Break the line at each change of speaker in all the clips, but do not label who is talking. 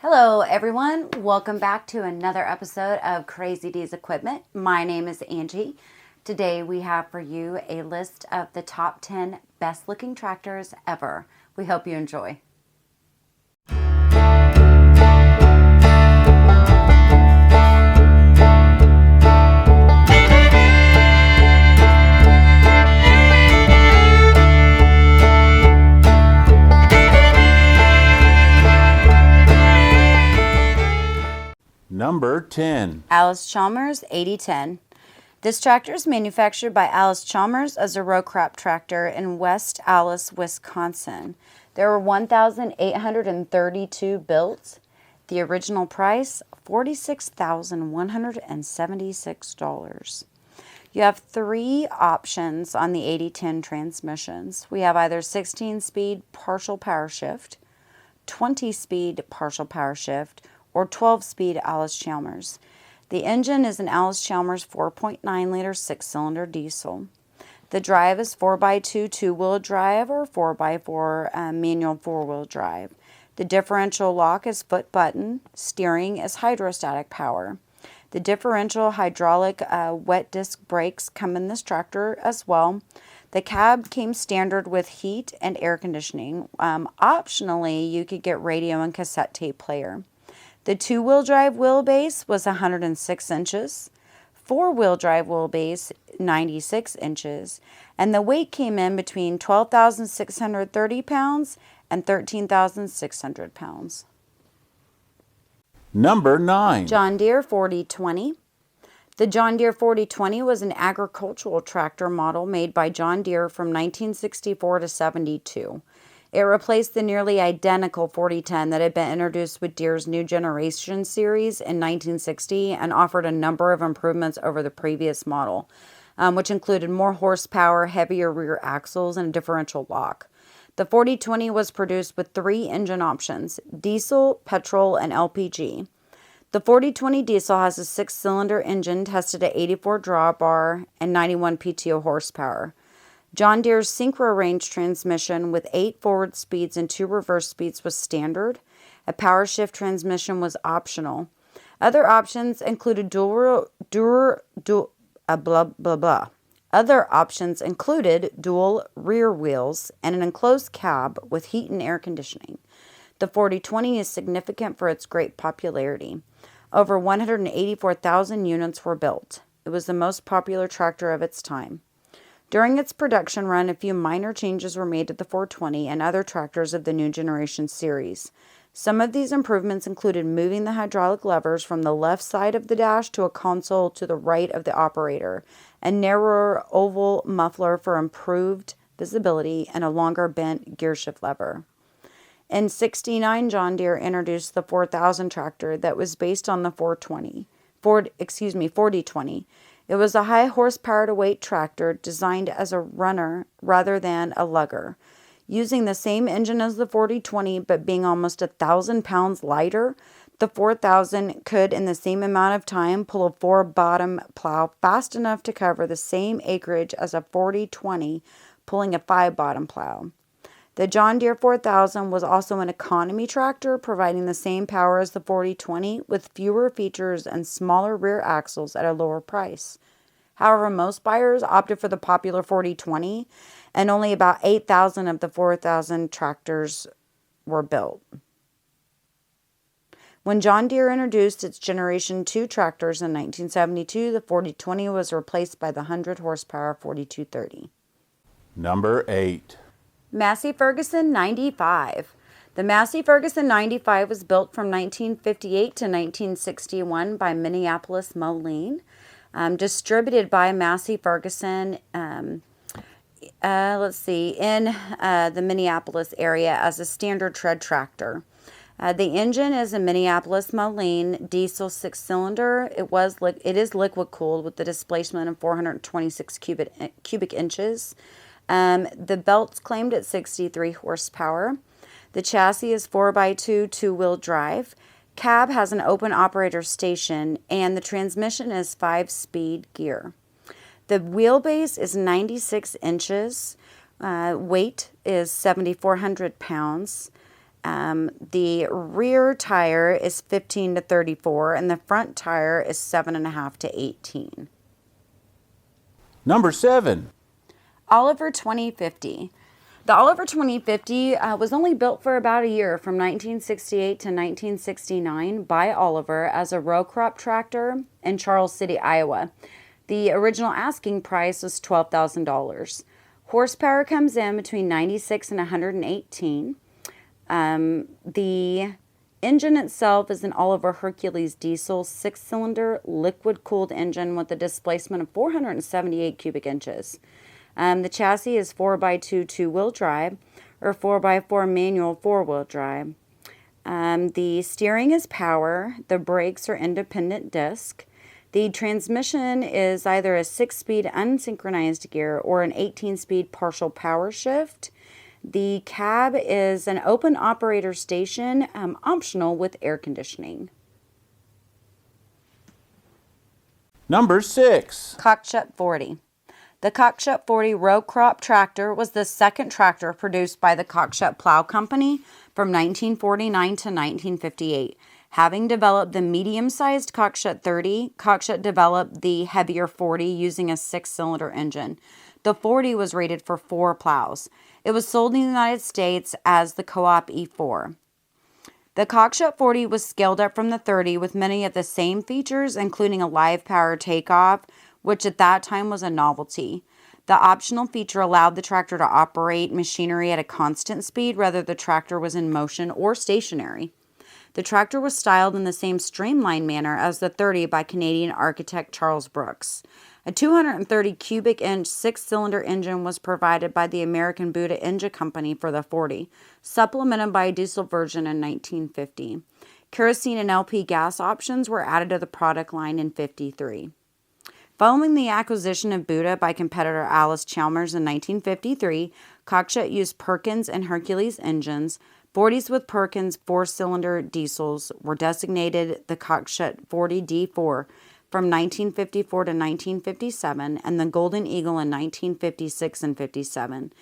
Hello everyone, welcome back to another episode of Crazy D's Equipment. My name is Angie. Today we have for you a list of the top 10 best looking tractors ever. We hope you enjoy.
Number 10.
Allis-Chalmers 8010. This tractor is manufactured by Allis-Chalmers as a row crop tractor in West Allis, Wisconsin. There were 1,832 built. The original price, $46,176. You have three options on the 8010 transmissions. We have either 16-speed partial power shift, 20-speed partial power shift, or 12-speed Allis-Chalmers. The engine is an Allis-Chalmers 4.9-liter six-cylinder diesel. The drive is 4x2 two-wheel drive or 4x4 manual four-wheel drive. The differential lock is foot button. Steering is hydrostatic power. The differential hydraulic wet disc brakes come in this tractor as well. The cab came standard with heat and air conditioning. Optionally, you could get radio and cassette tape player. The two-wheel drive wheelbase was 106 inches, four-wheel drive wheelbase 96 inches, and the weight came in between 12,630 pounds and 13,600 pounds.
Number 9.
John Deere 4020. The John Deere 4020 was an agricultural tractor model made by John Deere from 1964 to 72. It replaced the nearly identical 4010 that had been introduced with Deere's New Generation series in 1960 and offered a number of improvements over the previous model, which included more horsepower, heavier rear axles, and a differential lock. The 4020 was produced with three engine options: diesel, petrol, and LPG. The 4020 diesel has a six-cylinder engine tested at 84 drawbar and 91 PTO horsepower. John Deere's Synchro range transmission with 8 forward speeds and 2 reverse speeds was standard. A power shift transmission was optional. Other options included dual rear wheels and an enclosed cab with heat and air conditioning. The 4020 is significant for its great popularity. Over 184,000 units were built. It was the most popular tractor of its time. During its production run, a few minor changes were made to the 420 and other tractors of the New Generation series. Some of these improvements included moving the hydraulic levers from the left side of the dash to a console to the right of the operator, a narrower oval muffler for improved visibility, and a longer bent gearshift lever. In '69, John Deere introduced the 4000 tractor that was based on the 4020. It was a high horsepower to weight tractor designed as a runner rather than a lugger. Using the same engine as the 4020 but being almost 1,000 pounds lighter, the 4000 could in the same amount of time pull a 4-bottom plow fast enough to cover the same acreage as a 4020 pulling a 5-bottom plow. The John Deere 4000 was also an economy tractor, providing the same power as the 4020 with fewer features and smaller rear axles at a lower price. However, most buyers opted for the popular 4020, and only about 8,000 of the 4000 tractors were built. When John Deere introduced its Generation 2 tractors in 1972, the 4020 was replaced by the 100-horsepower 4230.
Number 8.
Massey Ferguson 95. The Massey Ferguson 95 was built from 1958 to 1961 by Minneapolis Moline, distributed by Massey Ferguson, in the Minneapolis area as a standard tread tractor. The engine is a Minneapolis Moline diesel 6-cylinder. It is liquid cooled with the displacement of 426 cubic inches. The belt's claimed at 63 horsepower. The chassis is 4x2 two-wheel drive. Cab has an open operator station, and the transmission is 5-speed gear. The wheelbase is 96 inches. Weight is 7,400 pounds. The rear tire is 15 to 34, and the front tire is 7.5 to 18.
Number 7.
Oliver 2050. The Oliver 2050 was only built for about a year, from 1968 to 1969, by Oliver as a row crop tractor in Charles City, Iowa. The original asking price was $12,000. Horsepower comes in between 96 and 118. The engine itself is an Oliver Hercules diesel 6-cylinder liquid-cooled engine with a displacement of 478 cubic inches. The chassis is 4x2 two-wheel drive or 4x4 manual four-wheel drive. The steering is power. The brakes are independent disc. The transmission is either a 6-speed unsynchronized gear or an 18-speed partial power shift. The cab is an open operator station, optional with air conditioning.
Number 6.
Cockshutt 40. The Cockshutt 40 row crop tractor was the second tractor produced by the Cockshutt Plow Company from 1949 to 1958. Having developed the medium-sized Cockshutt 30, Cockshutt developed the heavier 40 using a 6-cylinder engine. The 40 was rated for 4 plows. It was sold in the United States as the Co-op E4. The Cockshutt 40 was scaled up from the 30 with many of the same features, including a live power takeoff, which at that time was a novelty. The optional feature allowed the tractor to operate machinery at a constant speed, whether the tractor was in motion or stationary. The tractor was styled in the same streamlined manner as the 30 by Canadian architect Charles Brooks. A 230 cubic inch 6-cylinder engine was provided by the American Buda Engine Company for the 40, supplemented by a diesel version in 1950. Kerosene and LP gas options were added to the product line in 1953. Following the acquisition of Buda by competitor Allis-Chalmers in 1953, Cockshutt used Perkins and Hercules engines. 40s with Perkins 4-cylinder diesels were designated the Cockshutt 40D4 from 1954 to 1957 and the Golden Eagle in 1956 and 57.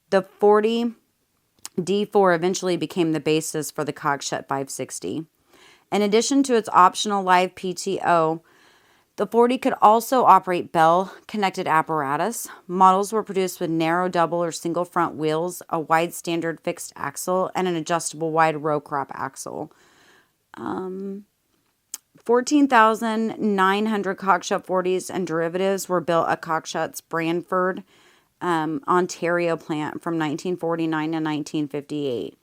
The 40D4 eventually became the basis for the Cockshutt 560. In addition to its optional live PTO, the 40 could also operate bell-connected apparatus. Models were produced with narrow double or single front wheels, a wide standard fixed axle, and an adjustable wide row crop axle. 14,900 Cockshutt 40s and derivatives were built at Cockshutt's Brantford, Ontario plant from 1949 to 1958.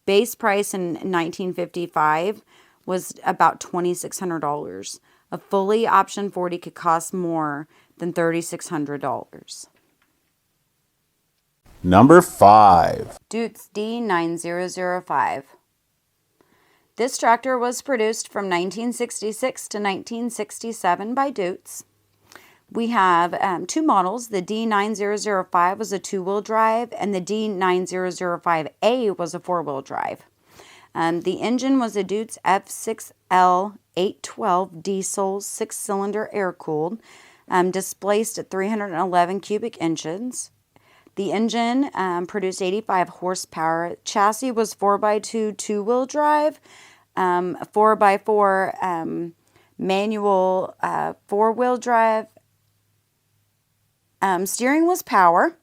Base price in 1955 was about $2,600. A fully optioned 40 could cost more than $3,600.
Number 5.
Deutz D9005. This tractor was produced from 1966 to 1967 by Deutz. We have 2 models. The D9005 was a 2-wheel drive, and the D9005A was a 4-wheel drive. The engine was a Deutz F6L 812 diesel 6-cylinder air-cooled, displaced at 311 cubic inches. The engine produced 85 horsepower. Chassis was 4x2 two-wheel drive, 4x4 manual four-wheel drive. Steering was power.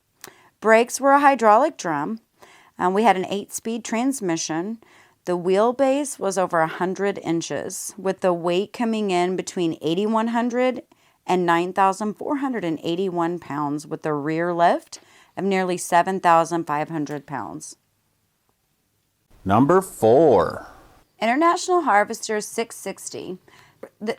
Brakes were a hydraulic drum. We had an 8-speed transmission. The wheelbase was over 100 inches, with the weight coming in between 8,100 and 9,481 pounds, with a rear lift of nearly 7,500 pounds.
Number 4.
International Harvester 660.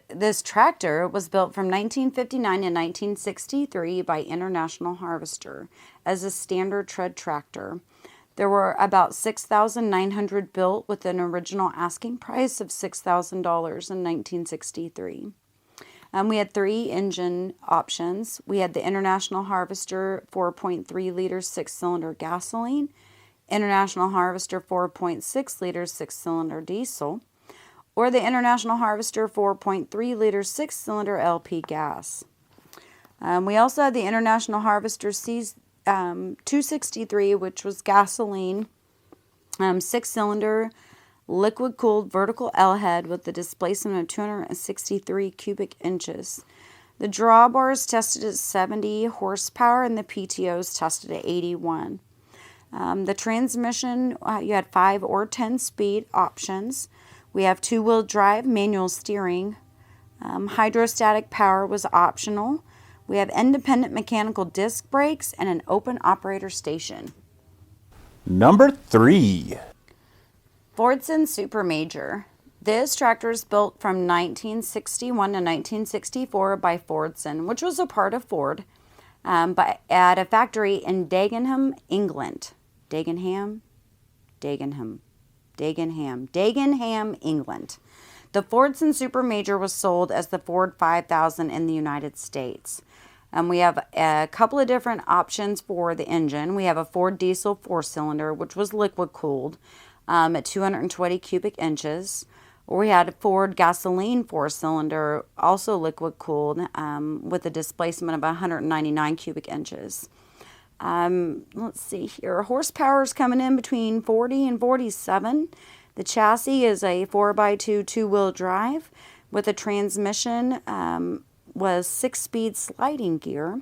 This tractor was built from 1959 to 1963 by International Harvester as a standard tread tractor. There were about 6,900 built with an original asking price of $6,000 in 1963. We had 3 engine options. We had the International Harvester 4.3 liter 6-cylinder gasoline, International Harvester 4.6 liter 6-cylinder diesel, or the International Harvester 4.3 liter 6-cylinder LP gas. We also had the International Harvester 263, which was gasoline, 6-cylinder, liquid-cooled vertical L-head with a displacement of 263 cubic inches. The drawbars tested at 70 horsepower and the PTOs tested at 81. The transmission, you had 5 or 10 speed options. We have 2-wheel drive, manual steering. Hydrostatic power was optional. We have independent mechanical disc brakes and an open operator station.
Number 3.
Fordson Super Major. This tractor is built from 1961 to 1964 by Fordson, which was a part of Ford, but at a factory in Dagenham, England. Dagenham, England. The Fordson Super Major was sold as the Ford 5000 in the United States. We have a couple of different options for the engine. We have a Ford diesel 4-cylinder, which was liquid cooled at 220 cubic inches. Or we had a Ford gasoline 4-cylinder, also liquid cooled, with a displacement of 199 cubic inches. Let's see here. Horsepower is coming in between 40 and 47. The chassis is a 4x2 2-wheel drive with a transmission, was 6-speed sliding gear,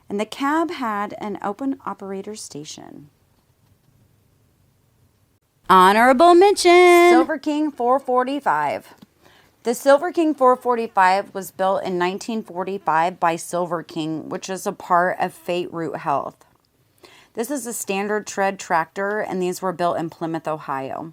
and the cab had an open operator station. Honorable mention! Silver King 445. The Silver King 445 was built in 1945 by Silver King, which is a part of Fate Root Health. This is a standard tread tractor, and these were built in Plymouth, Ohio.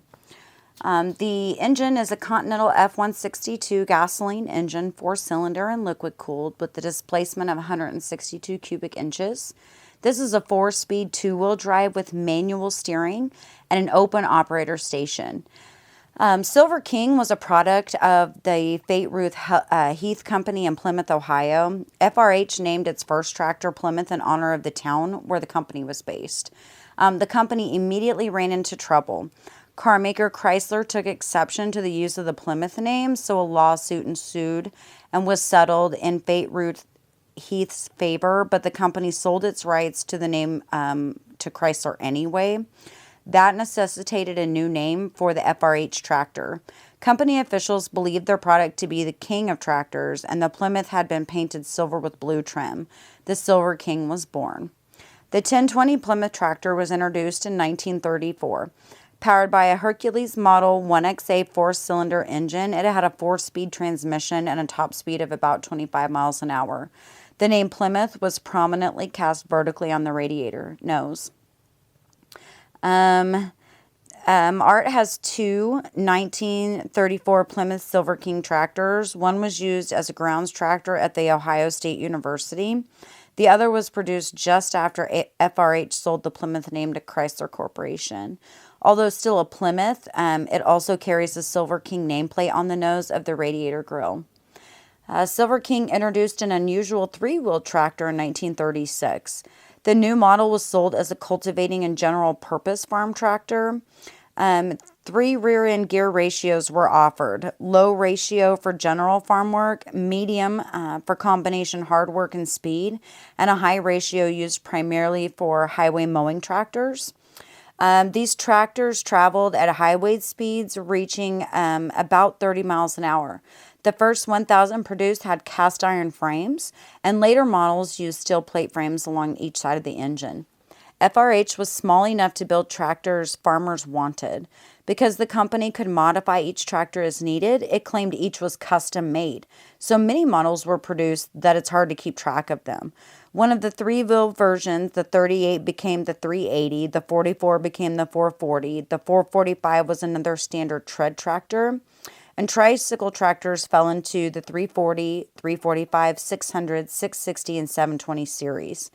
The engine is a Continental F162 gasoline engine, 4-cylinder and liquid cooled with the displacement of 162 cubic inches. This is a 4-speed 2-wheel drive with manual steering and an open operator station. Silver King was a product of the Fate Ruth Heath Company in Plymouth, Ohio. FRH named its first tractor Plymouth in honor of the town where the company was based. The company immediately ran into trouble. Carmaker Chrysler took exception to the use of the Plymouth name, so a lawsuit ensued and was settled in Fate Ruth Heath's favor, but the company sold its rights to the name to Chrysler anyway. That necessitated a new name for the FRH tractor. Company officials believed their product to be the king of tractors, and the Plymouth had been painted silver with blue trim. The Silver King was born. The 1020 Plymouth tractor was introduced in 1934. Powered by a Hercules Model 1XA 4-cylinder engine, it had a 4-speed transmission and a top speed of about 25 miles an hour. The name Plymouth was prominently cast vertically on the radiator nose. Art has 2 1934 Plymouth Silver King tractors. One was used as a grounds tractor at the Ohio State University. The other was produced just after FRH sold the Plymouth name to Chrysler Corporation. Although still a Plymouth, it also carries the Silver King nameplate on the nose of the radiator grille. Silver King introduced an unusual 3-wheel tractor in 1936. The new model was sold as a cultivating and general purpose farm tractor. 3 rear-end gear ratios were offered. Low ratio for general farm work, medium for combination hard work and speed, and a high ratio used primarily for highway mowing tractors. These tractors traveled at highway speeds reaching about 30 miles an hour. The first 1,000 produced had cast iron frames, and later models used steel plate frames along each side of the engine. FRH was small enough to build tractors farmers wanted. Because the company could modify each tractor as needed, it claimed each was custom made. So many models were produced that it's hard to keep track of them. One of the 3-wheel versions, the 38 became the 380, the 44 became the 440, the 445 was another standard tread tractor, and tricycle tractors fell into the 340, 345, 600, 660, and 720 series.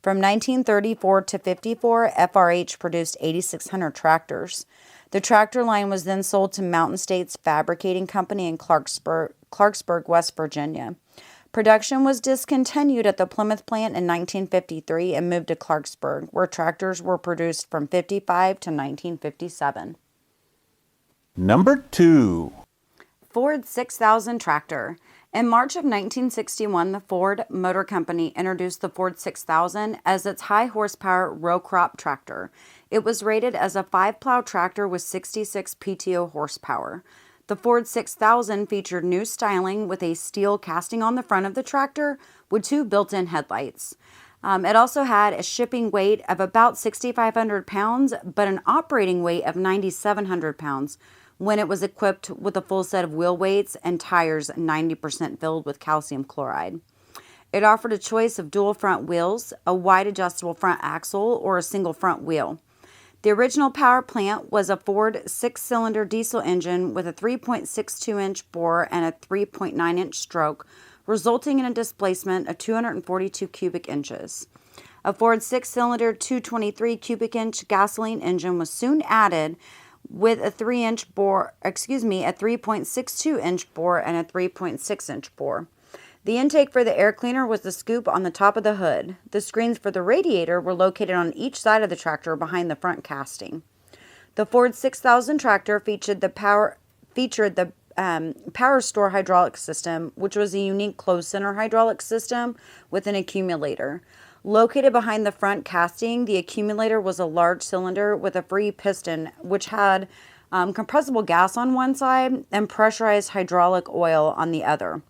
From 1934 to 54, FRH produced 8,600 tractors. The tractor line was then sold to Mountain States Fabricating Company in Clarksburg, West Virginia. Production was discontinued at the Plymouth plant in 1953 and moved to Clarksburg, where tractors were produced from 55 to 1957.
Number 2.
Ford 6000 tractor. In March of 1961, the Ford Motor Company introduced the Ford 6000 as its high horsepower row crop tractor. It was rated as a 5-plow tractor with 66 PTO horsepower. The Ford 6000 featured new styling with a steel casting on the front of the tractor with 2 built-in headlights. It also had a shipping weight of about 6,500 pounds, but an operating weight of 9,700 pounds when it was equipped with a full set of wheel weights and tires 90% filled with calcium chloride. It offered a choice of dual front wheels, a wide adjustable front axle, or a single front wheel. The original power plant was a Ford 6-cylinder diesel engine with a 3.62-inch bore and a 3.9-inch stroke, resulting in a displacement of 242 cubic inches. A Ford 6-cylinder 223 cubic inch gasoline engine was soon added with a 3.62-inch bore and a 3.6-inch bore. The intake for the air cleaner was the scoop on the top of the hood. The screens for the radiator were located on each side of the tractor behind the front casting. The Ford 6000 tractor featured the Power Store hydraulic system, which was a unique closed center hydraulic system with an accumulator. Located behind the front casting, the accumulator was a large cylinder with a free piston, which had compressible gas on one side and pressurized hydraulic oil on the other.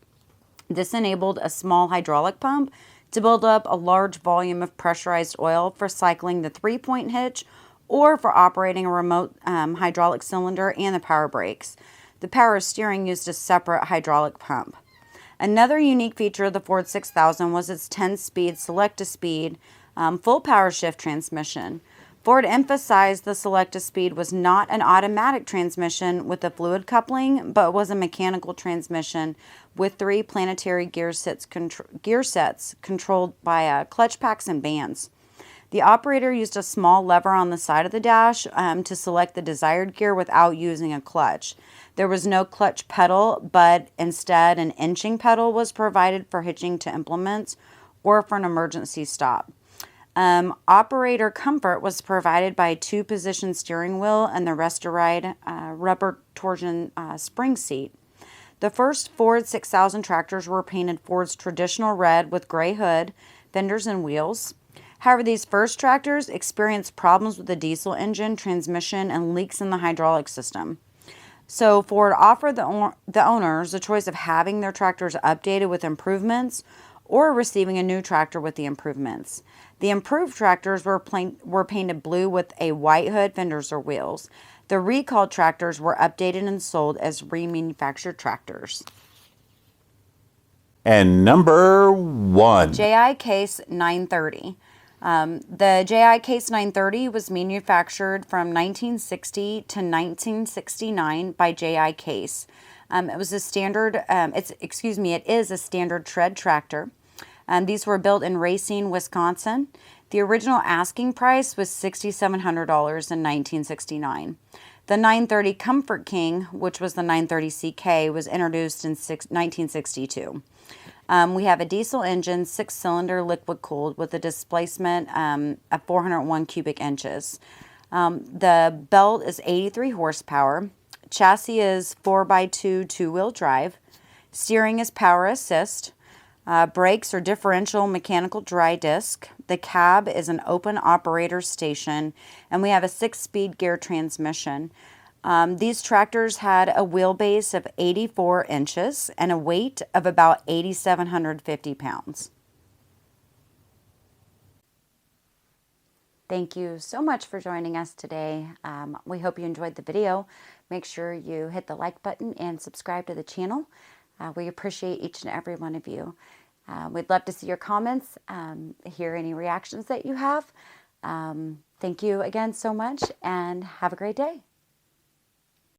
This enabled a small hydraulic pump to build up a large volume of pressurized oil for cycling the 3-point hitch or for operating a remote hydraulic cylinder and the power brakes. The power steering used a separate hydraulic pump. Another unique feature of the Ford 6000 was its 10-speed select-to-speed full power shift transmission. Ford emphasized the select-to-speed was not an automatic transmission with a fluid coupling, but was a mechanical transmission with 3 planetary gear sets controlled by clutch packs and bands. The operator used a small lever on the side of the dash to select the desired gear without using a clutch. There was no clutch pedal, but instead an inching pedal was provided for hitching to implements or for an emergency stop. Operator comfort was provided by a 2-position steering wheel and the Rest-A-Ride rubber torsion spring seat. The first Ford 6000 tractors were painted Ford's traditional red with gray hood, fenders, and wheels. However, these first tractors experienced problems with the diesel engine, transmission, and leaks in the hydraulic system. So Ford offered the owners the choice of having their tractors updated with improvements or receiving a new tractor with the improvements. The improved tractors were painted blue with a white hood, fenders, or wheels. The recalled tractors were updated and sold as remanufactured tractors.
And number 1.
JI Case 930. The JI Case 930 was manufactured from 1960 to 1969 by JI Case. It was a standard. It is a standard tread tractor. These were built in Racine, Wisconsin. The original asking price was $6,700 in 1969. The 930 Comfort King, which was the 930 CK, was introduced in 1962. We have a diesel engine, 6-cylinder, liquid-cooled, with a displacement of 401 cubic inches. The belt is 83 horsepower. Chassis is 4x2 two-wheel drive. Steering is power assist. Brakes are differential mechanical dry disc. The cab is an open operator station. And we have a 6-speed gear transmission. These tractors had a wheelbase of 84 inches and a weight of about 8,750 pounds. Thank you so much for joining us today. We hope you enjoyed the video. Make sure you hit the like button and subscribe to the channel. We appreciate each and every one of you. We'd love to see your comments, hear any reactions that you have. Thank you again so much, and have a great day.